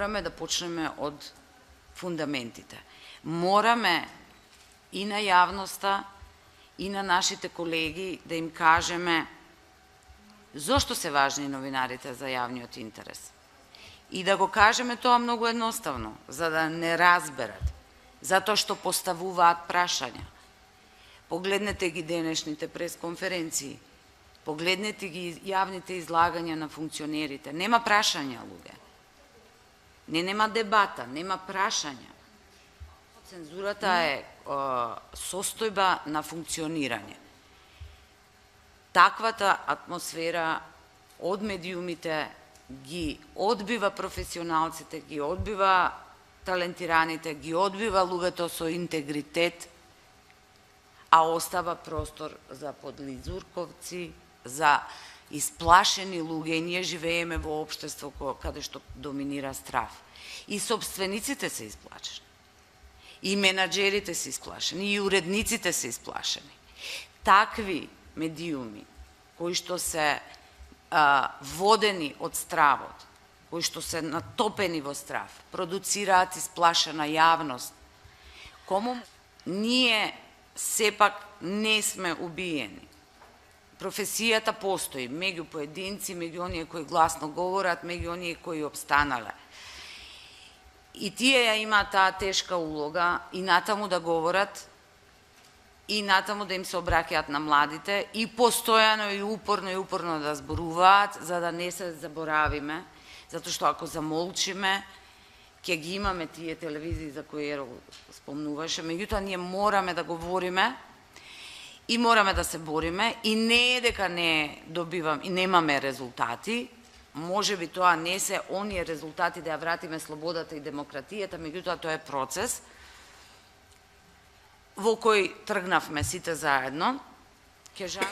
morаме да почнеме од фундаментите. Мораме и на јавноста, и на нашите колеги да им кажеме зошто се важни новинарите за јавниот интерес. И да го кажеме тоа многу едноставно, за да не разберат, затоа што поставуваат прашања. Погледнете ги денешните пресконференции, погледнете ги јавните излагања на функционерите. Нема прашања, луѓе. Нема дебата, нема прашања. Цензурата е состојба на функционирање. Таквата атмосфера од медиумите ги одбива професионалците, ги одбива талентираните, ги одбива луѓето со интегритет, а остава простор за подлизурковци, за исплашени луѓе. И ние живееме во општество каде што доминира страв. И собствениците се исплашени. И менаџерите се исплашени, и уредниците се исплашени. Такви медиуми, кои што се водени од стравот, кои што се натопени во страв, продуцираат исплашена јавност. Кому ние сепак не сме убиени. Професијата постои меѓу поединци, меѓу оние кои гласно говорат, меѓу оние кои обстанале. И тие ја имаат таа тешка улога и натаму да говорат, и натаму да им се обраќаат на младите, и постојано и упорно да зборуваат, за да не се заборавиме, затоа што ако замолчиме, ќе ги имаме тие телевизии за кои Еро спомнуваше, меѓутоа ние мораме да говориме и мораме да се бориме, и не е дека не добивам и немаме резултати. Може би тоа не се оние резултати да ја вратиме слободата и демократијата, меѓутоа тоа е процес во кој тргнавме сите заедно.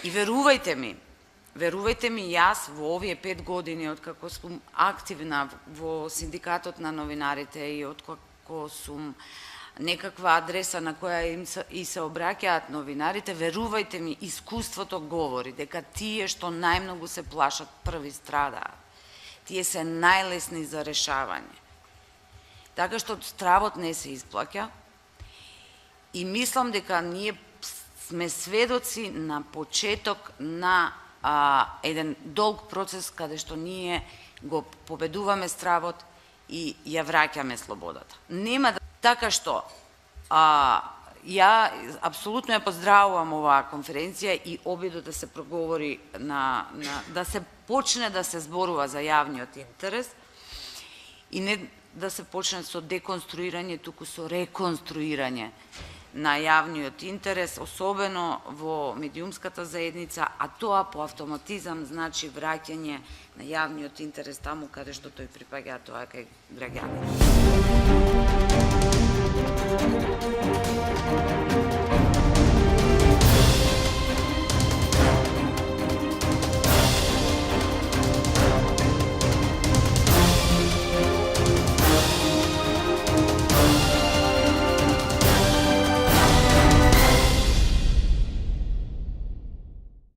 И верувајте ми, јас во овие 5 години, откако сум активна во синдикатот на новинарите и откако сум некаква адреса на која и се обраќаат новинарите, верувајте ми, искуството говори дека тие што најмногу се плашат први страдаат. Тие се најлесни за решавање. Така што стравот не се исплаќа и мислам дека ние сме сведоци на почеток на еден долг процес каде што ние го победуваме стравот и ја враќаме слободата. Нема да... Така што ја апсолутно ја поздравувам оваа конференција и обидот да се проговори да се почне да се зборува за јавниот интерес и не да се почне со деконструирање, туку со реконструирање на јавниот интерес, особено во медиумската заедница, а тоа по автоматизам значи враќање на јавниот интерес таму каде што тој припаѓа, тоа кај граѓаните.